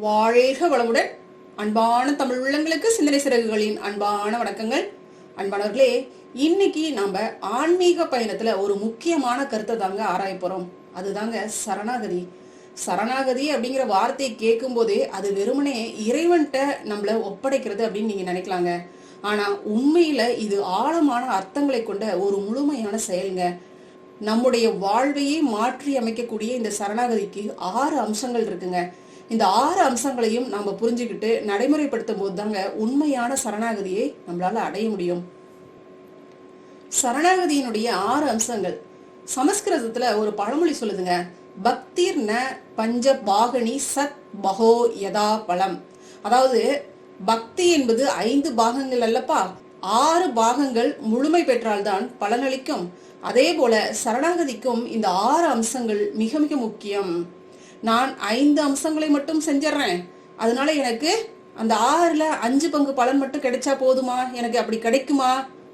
வாழ்க வளமுடன். அன்பான தமிழ் உள்ளங்களுக்கு சிந்தனை சிறகுகளின் அன்பான வணக்கங்கள். அன்பானவர்களே, இன்னைக்கு நாம ஆன்மீக பயணத்துல ஒரு முக்கியமான கருத்தை தாங்க ஆராய போறோம். அதுதாங்க சரணாகதி. சரணாகதி அப்படிங்கிற வார்த்தையை கேட்கும் போதே அது வெறுமனே இறைவன்கிட்ட நம்மள ஒப்படைக்கிறது அப்படின்னு நீங்க நினைக்கலாங்க. ஆனா உண்மையில இது ஆழமான அர்த்தங்களை கொண்ட ஒரு முழுமையான செயலுங்க. நம்முடைய வாழ்வையே மாற்றி அமைக்கக்கூடிய இந்த சரணாகதிக்கு 6 அம்சங்கள் இருக்குங்க. இந்த 6 அம்சங்களையும் நாம புரிஞ்சுக்கிட்டு நடைமுறைப்படுத்தும் போது தாங்க உண்மையான சரணாகதியை நம்மளால அடைய முடியும். சரணாகதியினுடைய 6 அம்சங்கள். சமஸ்கிருதத்துல ஒரு பழமொழி சொல்லுதுங்க, பக்திர் ந பஞ்ச பாகனி சத் பகோ யதா பலம். அதாவது பக்தி என்பது 5 பாகங்கள் அல்லப்பா, 6 பாகங்கள் முழுமை பெற்றால்தான் பலனளிக்கும். அதே போல சரணாகதிக்கும் இந்த 6 அம்சங்கள் மிக மிக முக்கியம். நான் 5 அம்சங்களை மட்டும் செஞ்சிடறேன், அதனால எனக்கு அந்த 6ல் 5 பங்கு பலன் மட்டும் கிடைச்சா போதுமா, எனக்கு அப்படி கிடைக்குமா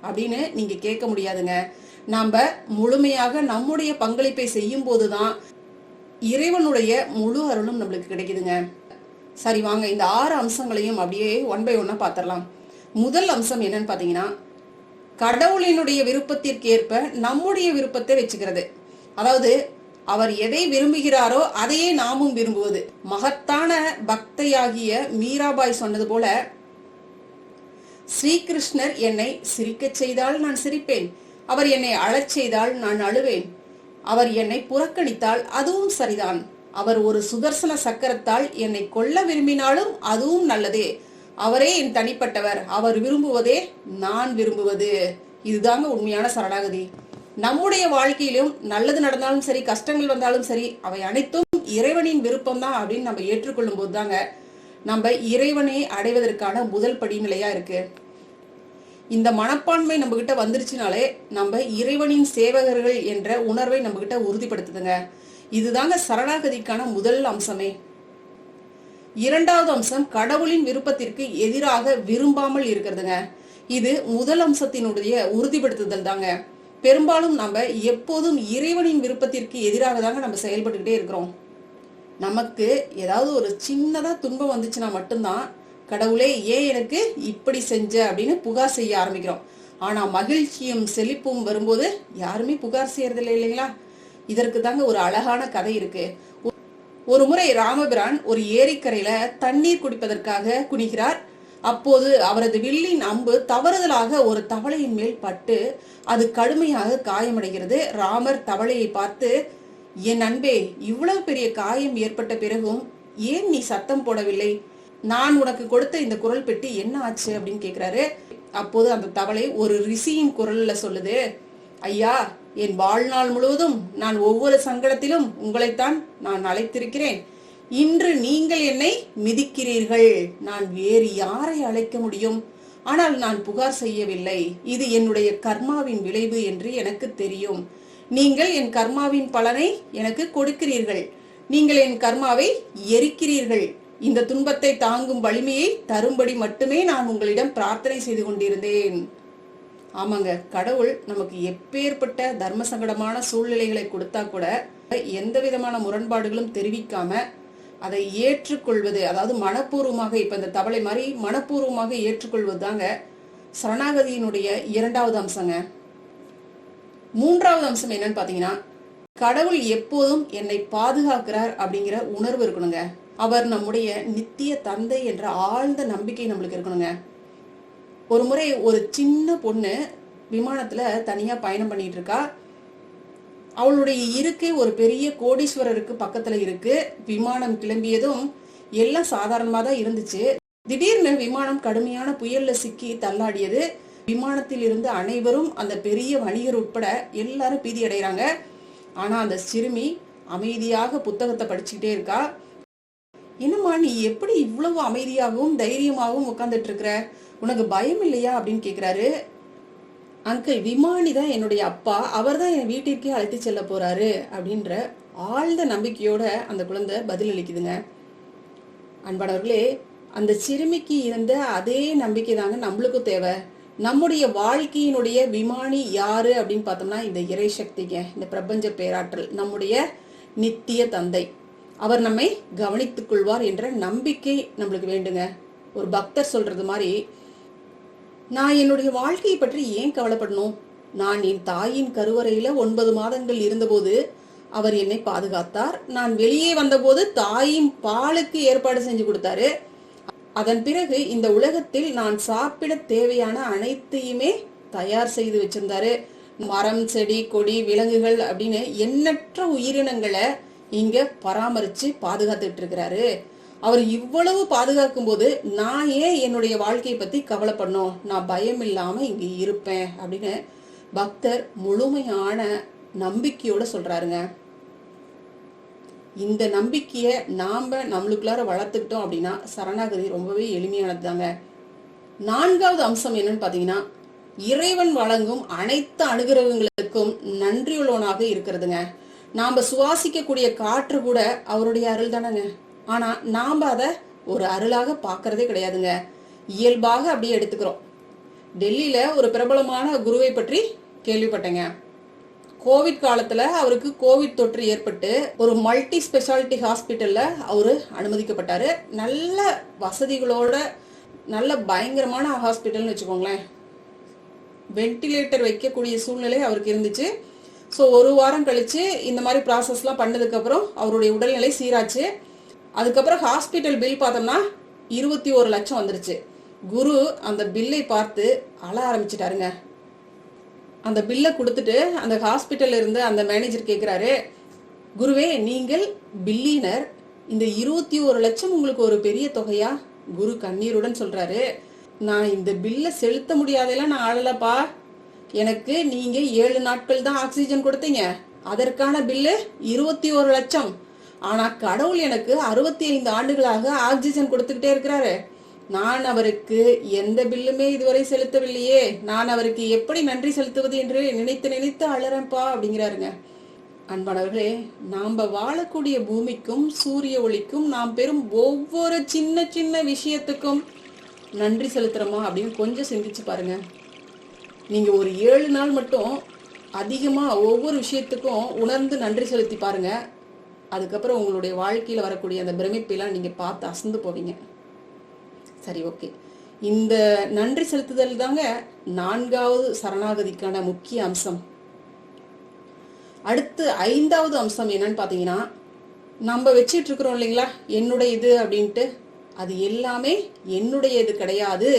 அப்படின்னு நீங்க கேட்க முடியாதுங்க. நாம முழுமையாக நம்முடைய பங்களிப்பை செய்யும் போதுதான் இறைவனுடைய முழு அருளும் நம்மளுக்கு கிடைக்குதுங்க. சரி வாங்க, இந்த 6 அம்சங்களையும் அப்படியே ஒன் பை ஒன்னா பாத்திரலாம். முதல் அம்சம் என்னன்னு பாத்தீங்கன்னா, கடவுளினுடைய விருப்பத்திற்கு ஏற்ப நம்முடைய விருப்பத்தை வச்சுக்கிறது. அதாவது அவர் எதை விரும்புகிறாரோ அதையே நாமும் விரும்புவது. மகத்தான பக்தையாகிய மீராபாய் சொன்னது போல, ஸ்ரீகிருஷ்ணர் என்னை சிரிக்கச் செய்தால் நான் சிரிப்பேன், அவர் என்னை அழச் செய்தால் நான் அழுவேன், அவர் என்னை புறக்கணித்தால் அதுவும் சரிதான், அவர் ஒரு சுதர்சன சக்கரத்தால் என்னை கொல்ல விரும்பினாலும் அதுவும் நல்லதே, அவரே என் தனிப்பட்டவர், அவர் விரும்புவதே நான் விரும்புவது. இதுதாங்க உண்மையான சரணாகதி. நம்முடைய வாழ்க்கையிலும் நல்லது நடந்தாலும் சரி, கஷ்டங்கள் வந்தாலும் சரி, அவை அனைத்தும் இறைவனின் விருப்பம் தான் அப்படின்னு நம்ம ஏற்றுக்கொள்ளும் போது தாங்க நம்ம இறைவனை அடைவதற்கான முதல் படிநிலையா இருக்கு. இந்த மனப்பான்மை நம்ம கிட்ட வந்துருச்சுனாலே நம்ம இறைவனின் சேவகர்கள் என்ற உணர்வை நம்ம கிட்ட உறுதிப்படுத்துதுங்க. இதுதாங்க சரணாகதிக்கான முதல் அம்சமே. இரண்டாவது அம்சம் கடவுளின் விருப்பத்திற்கு எதிராக விரும்பாமல் இருக்கிறதுங்க. இது முதல் அம்சத்தினுடைய உறுதிப்படுத்துதல் தாங்க. பெரும்பாலும் நம்ம எப்போதும் இறைவனின் விருப்பத்திற்கு எதிராக தாங்க நம்ம செயல்பட்டுக்கிட்டே இருக்கிறோம். நமக்கு ஏதாவது ஒரு சின்னதா துன்பம் வந்துச்சுன்னா மட்டும்தான் கடவுளே ஏன் எனக்கு இப்படி செஞ்ச அப்படின்னு புகார் செய்ய ஆரம்பிக்கிறோம். ஆனா மகிழ்ச்சியும் செழிப்பும் வரும்போது யாருமே புகார் செய்யறதில்லை, இல்லைங்களா? இதற்கு தாங்க ஒரு அழகான கதை இருக்கு. ஒரு முறை ராமபிரான் ஒரு ஏரிக்கரையில தண்ணீர் குடிப்பதற்காக குனிகிறார். அப்போது அவரது வில்லின் அம்பு தவறுதலாக ஒரு தவளையின் மேல் பட்டு அது கடுமையாக காயமடைகிறது. ராமர் தவளையை பார்த்து, என் அன்பே, இவ்வளவு பெரிய காயம் ஏற்பட்ட பிறகும் ஏன் நீ சத்தம் போடவில்லை? நான் உனக்கு கொடுத்த இந்த குரல் பெட்டி என்ன ஆச்சு அப்படின்னு கேக்குறாரு. அப்போது அந்த தவளை ஒரு ரிஷியின் குரல்ல சொல்லுது, ஐயா, என் வாழ்நாள் முழுவதும் நான் ஒவ்வொரு சங்கடத்திலும் உங்களைத்தான் நான் அழைத்திருக்கிறேன். இன்று நீங்கள் என்னை மிதிக்கிறீர்கள், நான் வேறு யாரை அழைக்க முடியும்? ஆனால் நான் புகார் செய்யவில்லை, இது என்னுடைய கர்மாவின் விளைவு என்று எனக்கு தெரியும். நீங்கள் என் கர்மாவின் பலனை எனக்கு கொடுக்கிறீர்கள், நீங்கள் என் கர்மாவை எரிக்கிறீர்கள். இந்த துன்பத்தை தாங்கும் வலிமையை தரும்படி மட்டுமே நான் உங்களிடம் பிரார்த்தனை செய்து கொண்டிருந்தேன். ஆமாங்க, கடவுள் நமக்கு எப்பேற்பட்ட தர்ம சங்கடமான சூழ்நிலைகளை கொடுத்தா கூட எந்த விதமான முரண்பாடுகளும் தெரிவிக்காம அதை ஏற்றுக்கொள்வது, அதாவது மனப்பூர்வமாக, இப்ப இந்த தவளை மாதிரி மனப்பூர்வமாக ஏற்றுக்கொள்வது தாங்க சரணாகதியினுடைய இரண்டாவது அம்சங்க. மூன்றாவது அம்சம் என்னன்னு பாத்தீங்கன்னா, கடவுள் எப்போதும் என்னை பாதுகாக்கிறார் அப்படிங்கிற உணர்வு இருக்கணுங்க. அவர் நம்முடைய நித்திய தந்தை என்ற ஆழ்ந்த நம்பிக்கை நம்மளுக்கு இருக்கணுங்க. ஒரு முறை ஒரு சின்ன பொண்ணு விமானத்துல தனியா பயணம் பண்ணிட்டு இருக்கா. அவளுடைய இருக்கை ஒரு பெரிய கோடீஸ்வரருக்கு பக்கத்துல இருக்கு. விமானம் கிளம்பியதும் எல்லாம் சாதாரணமா தான் இருந்துச்சு. திடீர்னு விமானம் கடுமையான புயல்ல சிக்கி தள்ளாடியது. விமானத்தில் இருந்து அனைவரும், அந்த பெரிய வணிகர் உட்பட எல்லாரும் பீதி அடைகிறாங்க. ஆனா அந்த சிறுமி அமைதியாக புத்தகத்தை படிச்சுக்கிட்டே இருக்கா. என்னம்மா, நீ எப்படி இவ்வளவு அமைதியாகவும் தைரியமாகவும் உட்கார்ந்துட்டு இருக்கிற, உனக்கு பயம் இல்லையா அப்படின்னு கேக்குறாரு. அங்கிள், விமானி தான் என்னுடைய அப்பா, அவர் தான் என் வீட்டிற்கே அழைத்து செல்ல போறாரு அப்படின்ற ஆழ்ந்த நம்பிக்கையோட அந்த குழந்தை பதில் அளிக்குதுங்க. அன்பானவர்களே, அந்த சிறுமிக்கு இருந்த அதே நம்பிக்கை தாங்க நம்மளுக்கும் தேவை. நம்முடைய வாழ்க்கையினுடைய விமானி யாரு அப்படின்னு பார்த்தோம்னா இந்த இறை சக்திங்க, இந்த பிரபஞ்ச பேராற்றல், நம்முடைய நித்திய தந்தை. அவர் நம்மை கவனித்துக் கொள்வார் என்ற நம்பிக்கை நம்மளுக்கு வேண்டுங்க. ஒரு பக்தர் சொல்றது மாதிரி, நான் என்னுடைய வாழ்க்கையை பற்றி ஏன் கவலைப்படணும்? நான் என் தாயின் கருவறையில 9 மாதங்கள் இருந்தபோது அவர் என்னை பாதுகாத்தார். நான் வெளியே வந்தபோது தாயின் பாலுக்கு ஏற்பாடு செஞ்சு கொடுத்தாரு. அதன் பிறகு இந்த உலகத்தில் நான் சாப்பிட தேவையான அனைத்தையுமே தயார் செய்து வச்சிருந்தாரு. மரம், செடி, கொடி, விலங்குகள் அப்படின்னு எண்ணற்ற உயிரினங்களை இங்க பராமரிச்சு பாதுகாத்துட்டு இருக்கிறாரு. அவர் இவ்வளவு பாதுகாக்கும் போது நான் ஏன் என்னுடைய வாழ்க்கையை பத்தி கவலைப்படணும்? நான் பயம் இல்லாம இங்க இருப்பேன் அப்படின்னு பக்தர் முழுமையான நம்பிக்கையோட சொல்றாருங்க. இந்த நம்பிக்கைய நாம நம்மளுக்குள்ளார வளர்த்துக்கிட்டோம் அப்படின்னா சரணாகதி ரொம்பவே எளிமையானது தாங்க. 4வது அம்சம் என்னன்னு பாத்தீங்கன்னா, இறைவன் வழங்கும் அனைத்து அனுகிரகங்களுக்கும் நன்றியுள்ளவனாக இருக்கிறதுங்க. நாம சுவாசிக்கக்கூடிய காற்று கூட அவருடைய அருள் தானங்க. ஆனா நாம அதை ஒரு அருளாக பாக்குறதே கிடையாதுங்க. இயல்பாக அப்படியே எடுத்துக்கிறோம். டெல்லியில ஒரு பிரபலமான குருவை பற்றி கேள்விப்பட்டேங்க. கோவிட் காலத்துல அவருக்கு கோவிட் தொற்று ஏற்பட்டு ஒரு மல்டி ஸ்பெஷாலிட்டி ஹாஸ்பிட்டல்ல அவரு அனுமதிக்கப்பட்டாரு. நல்ல வசதிகளோட நல்ல பயங்கரமான ஹாஸ்பிட்டல்னு வச்சுக்கோங்களேன். வென்டிலேட்டர் வைக்கக்கூடிய சூழ்நிலை அவருக்கு இருந்துச்சு. ஸோ ஒரு வாரம் கழிச்சு இந்த மாதிரி ப்ராசஸ்லாம் பண்ணதுக்கு அப்புறம் அவருடைய உடல்நிலை சீராச்சு. அதுக்கப்புறம் ஹாஸ்பிட்டல் பில் பார்த்தோம்னா 21 லட்சம் வந்துருச்சு. குரு அந்த பில்லை பார்த்து அழ ஆரம்பிச்சிட்டாருங்க. அந்த பில்லை கொடுத்துட்டு அந்த ஹாஸ்பிட்டல்ல இருந்து அந்த மேனேஜர் கேட்கிறாரு, குருவே நீங்கள் பில்லியனர், இந்த 21 லட்சம் உங்களுக்கு ஒரு பெரிய தொகையா? குரு கண்ணீருடன் சொல்றாரு, நான் இந்த பில்லை செலுத்த முடியாதெல்லாம் நான் ஆளலப்பா. எனக்கு நீங்க 7 நாட்கள் தான் ஆக்சிஜன் கொடுத்தீங்க, அதற்கான பில்லு 21 லட்சம். ஆனா கடவுள் எனக்கு 65 ஆண்டுகளாக ஆக்சிஜன் கொடுத்துக்கிட்டே இருக்கிறாரு. நான் அவருக்கு எந்த பில்லுமே இதுவரை செலுத்தவில்லையே. நான் அவருக்கு எப்படி நன்றி செலுத்துவது என்று நினைத்து நினைத்து அழறேன்ப்பா அப்படிங்கிறாருங்க. அன்பானவர்களே, நாம வாழக்கூடிய பூமிக்கும் சூரிய ஒளிக்கும் நாம் பெறும் ஒவ்வொரு சின்ன சின்ன விஷயத்துக்கும் நன்றி செலுத்துறோமா அப்படின்னு கொஞ்சம் சிந்திச்சு பாருங்க. நீங்க ஒரு 7 நாள் மட்டும் அதிகமா ஒவ்வொரு விஷயத்துக்கும் உணர்ந்து நன்றி செலுத்தி பாருங்க. அதுக்கப்புறம் உங்களுடைய வாழ்க்கையில வரக்கூடிய அந்த பிரமிப்பெல்லாம் நீங்க பார்த்து அசந்து போவீங்க. சரி, ஓகே. இந்த நன்றி செலுத்துதல் தாங்க 4வது சரணாகதிக்கான முக்கிய அம்சம். அடுத்து 5வது அம்சம் என்னன்னு பாத்தீங்கன்னா, நம்ம வச்சிட்டு இருக்கிறோம் இல்லைங்களா என்னுடைய இது அப்படின்ட்டு, அது எல்லாமே என்னுடைய இது கிடையாது,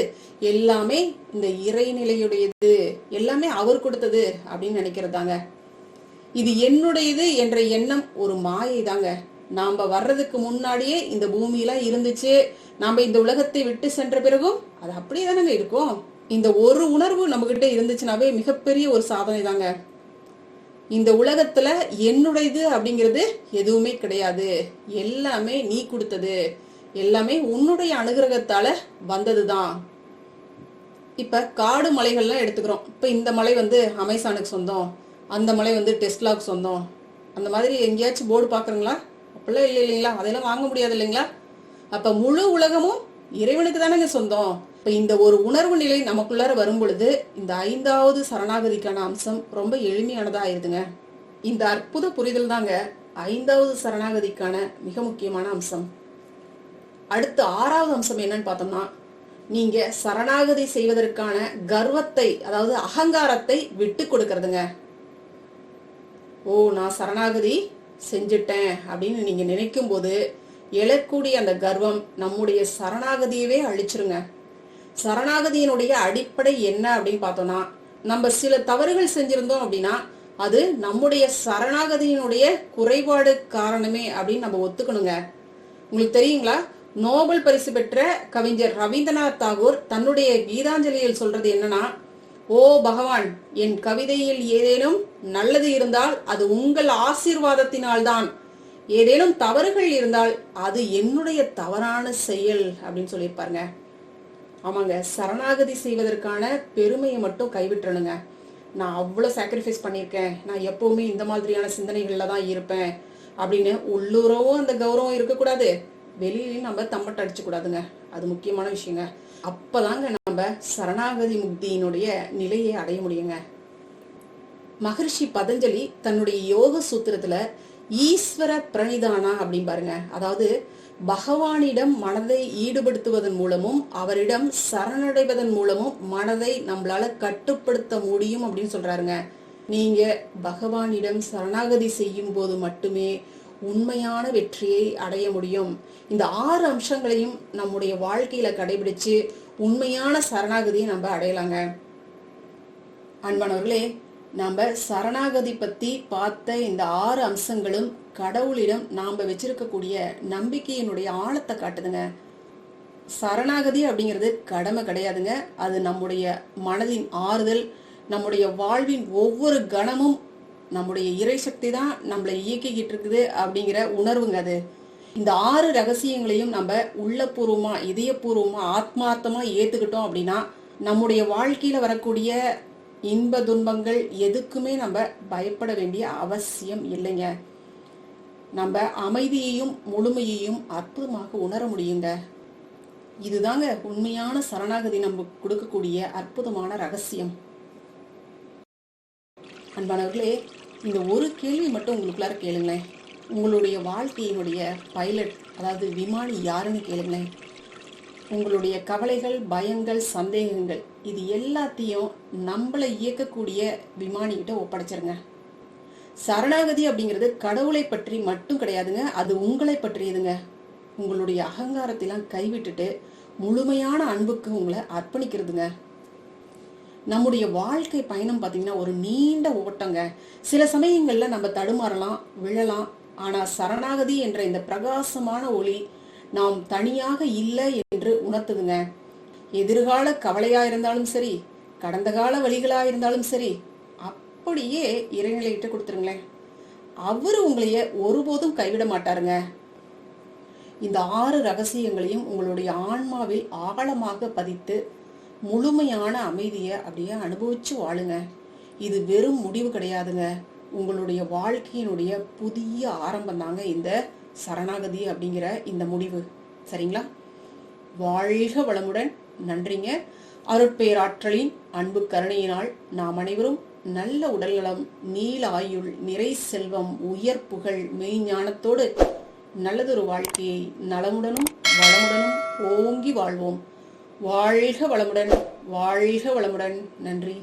எல்லாமே இந்த இறைநிலையுடையது, எல்லாமே அவர் கொடுத்தது அப்படின்னு நினைக்கிறதாங்க. இது என்னுடையது என்ற எண்ணம் ஒரு மாயை தாங்க. நாம வர்றதுக்கு முன்னாடியே இந்த பூமியெல்லாம் இருந்துச்சு. நாம இந்த உலகத்தை விட்டு சென்ற பிறகும் அது அப்படியே தானங்க இருக்கும். இந்த ஒரு உணர்வு நம்ம கிட்ட இருந்துச்சுனாவே மிகப்பெரிய ஒரு சாதனை தாங்க. இந்த உலகத்துல என்னுடையது அப்படிங்கிறது எதுவுமே கிடையாது, எல்லாமே நீ கொடுத்தது, எல்லாமே உன்னுடைய அனுகிரகத்தால வந்ததுதான். இப்ப காடு மலைகள்லாம் எடுத்துக்கிறோம். இப்ப இந்த மலை அமேசானுக்கு சொந்தம், அந்த மலை டெஸ்லாவுக்கு சொந்தம், அந்த மாதிரி எங்கேயாச்சும் போர்டு பாக்குறீங்களா? அப்படிலாம் இல்லை இல்லைங்களா? அதெல்லாம் வாங்க முடியாது இல்லைங்களா? அப்ப முழு உலகமும் இறைவனுக்கு தானங்க சொந்தம். இப்ப இந்த ஒரு உணர்வு நிலை நமக்குள்ளார வரும் பொழுது இந்த 5வது சரணாகதிக்கான அம்சம் ரொம்ப எளிமையானதா ஆயிருதுங்க. இந்த அற்புத புரிதல் தாங்க 5வது சரணாகதிக்கான மிக முக்கியமான அம்சம். அடுத்து 6வது அம்சம் என்னன்னு பார்த்தோம்னா, நீங்க சரணாகதி செய்வதற்கான கர்வத்தை, அதாவது அகங்காரத்தை விட்டு கொடுக்கறதுங்க. ஓ, நான் சரணாகதி செஞ்சுட்டேன் அப்படின்னு நீங்க நினைக்கும் போது எழக்கூடிய அந்த கர்வம் நம்முடைய சரணாகதியவே அழிச்சிருங்க. சரணாகதியினுடைய அடிப்படை என்ன அப்படின்னு பார்த்தோம்னா, நம்ம சில தவறுகள் செஞ்சிருந்தோம் அப்படின்னா அது நம்முடைய சரணாகதியினுடைய குறைபாடு காரணமே அப்படின்னு நம்ம ஒத்துக்கணுங்க. உங்களுக்கு தெரியுங்களா, நோபல் பரிசு பெற்ற கவிஞர் ரவீந்திரநாத் தாகூர் தன்னுடைய கீதாஞ்சலியில் சொல்றது என்னன்னா, ஓ பகவான், என் கவிதையில் ஏதேனும் நல்லது இருந்தால் அது உங்கள் ஆசீர்வாதத்தினால்தான், ஏதேனும் தவறுகள் இருந்தால் அது என்னுடைய தவறான செயல் அப்படின்னு சொல்லியிருப்பாருங்க. ஆமாங்க, சரணாகதி செய்வதற்கான பெருமையை மட்டும் கைவிட்டுறணுங்க. நான் அவ்வளவு சாக்ரிஃபைஸ் பண்ணியிருக்கேன், நான் எப்பவுமே இந்த மாதிரியான சிந்தனைகள்ல தான் இருப்பேன் அப்படின்னு உள்ளூரவும் அந்த கௌரவம் இருக்கக்கூடாது, வெளியிலையும் நம்ம தம்பட்ட அடிச்சு கூடாதுங்க. அது முக்கியமான விஷயங்க. அப்பதாங்க நம்ம சரணாகதி முக்தியினுடைய நிலையை அடைய முடியுங்க. மகரிஷி பதஞ்சலி தன்னுடைய யோக சூத்திரத்துல ஈஸ்வர பிரணிதானா அப்படின்னு பாருங்க. அதாவது பகவானிடம் மனதை ஈடுபடுத்துவதன் மூலமும் அவரிடம் சரணடைவதன் மூலமும் மனதை நம்மளால கட்டுப்படுத்த முடியும் அப்படின்னு சொல்றாருங்க. நீங்க பகவானிடம் சரணாகதி செய்யும் போது மட்டுமே உண்மையான வெற்றியை அடைய முடியும். இந்த 6 அம்சங்களையும் நம்முடைய வாழ்க்கையில கடைபிடிச்சு உண்மையான சரணாகதியை நம்ம அடையலாங்க. அன்பானவர்களே, நம்ம சரணாகதி பத்தி பார்த்த இந்த 6 அம்சங்களும் கடவுளிடம் நாம வச்சிருக்கக்கூடிய நம்பிக்கையினுடைய ஆழத்தை காட்டுதுங்க. சரணாகதி அப்படிங்கிறது கடமை கிடையாதுங்க. அது நம்முடைய மனதின் ஆறுதல். நம்முடைய வாழ்வின் ஒவ்வொரு கணமும் நம்முடைய இறைசக்தி தான் நம்மளை இயக்கிக்கிட்டு இருக்குது அப்படிங்கிற உணர்வுங்க அது. இந்த 6 ரகசியங்களையும் நம்ம உள்ளபூர்வமா, இதயபூர்வமா, ஆத்மார்த்தமா ஏத்துக்கிட்டோம் அப்படின்னா நம்முடைய வாழ்க்கையில வரக்கூடிய இன்ப துன்பங்கள் எதுக்குமே நம்ம பயப்பட வேண்டிய அவசியம் இல்லைங்க. நம்ம அமைதியையும் முழுமையையும் அற்புதமாக உணர முடியுங்க. இதுதாங்க உண்மையான சரணாகதி நம்ம கொடுக்கக்கூடிய அற்புதமான ரகசியம். அன்பானவர்களே, இந்த ஒரு கேள்வி மட்டும் உங்களுக்குள்ளார கேளுங்களேன். உங்களுடைய வாழ்க்கையினுடைய பைலட், அதாவது விமானி யாருன்னு கேளுங்களேன். உங்களுடைய கவலைகள், பயங்கள், சந்தேகங்கள் இது எல்லாத்தையும் நம்மளை இயக்கக்கூடிய விமானிகிட்ட ஒப்படைச்சிருங்க. சரணாகதி அப்படிங்கிறது கடவுளை பற்றி மட்டும் கிடையாதுங்க, அது உங்களை பற்றியதுங்க. உங்களுடைய அகங்காரத்தெல்லாம் கைவிட்டுட்டு முழுமையான அன்புக்கு உங்களை அர்ப்பணிக்கிறதுங்க. நம்முடைய வாழ்க்கை பயணம் பார்த்தீங்கன்னா ஒரு நீண்ட ஓட்டங்க. சில சமயங்கள்ல நம்ம தடுமாறலாம், விழலாம். ஆனா சரணாகதி என்ற இந்த பிரகாசமான ஒளி நாம் தனியாக இல்லை என்று உணர்த்துதுங்க. எதிர்கால கவலையா இருந்தாலும் சரி, கடந்த கால வழிகளா இருந்தாலும் சரி, அப்படியே இறைநிலையிட்ட கொடுத்துருங்களேன். அவரு உங்களைய ஒருபோதும் கைவிட மாட்டாருங்க. இந்த 6 ரகசியங்களையும் உங்களுடைய ஆன்மாவில் ஆழமாக பதித்து முழுமையான அமைதியை அப்படியே அனுபவிச்சு வாழுங்க. இது வெறும் முடிவு கிடையாதுங்க, உங்களுடைய வாழ்க்கையினுடைய புதிய ஆரம்பம் தாங்க இந்த சரணாகதி அப்படிங்கிற இந்த முடிவு. சரிங்களா? வாழ்க வளமுடன். நன்றிங்க. அருட்பேராற்றலின் அன்பு கருணையினால் நாம் அனைவரும் நல்ல உடல்நலம், நீல ஆயுள், நிறை செல்வம், உயர் புகழ், மெய்ஞானத்தோடு நல்லதொரு வாழ்க்கையை நலமுடனும் வளமுடனும் ஓங்கி வாழ்வோம். வாழ்க வளமுடன். வாழ்க வளமுடன். நன்றி.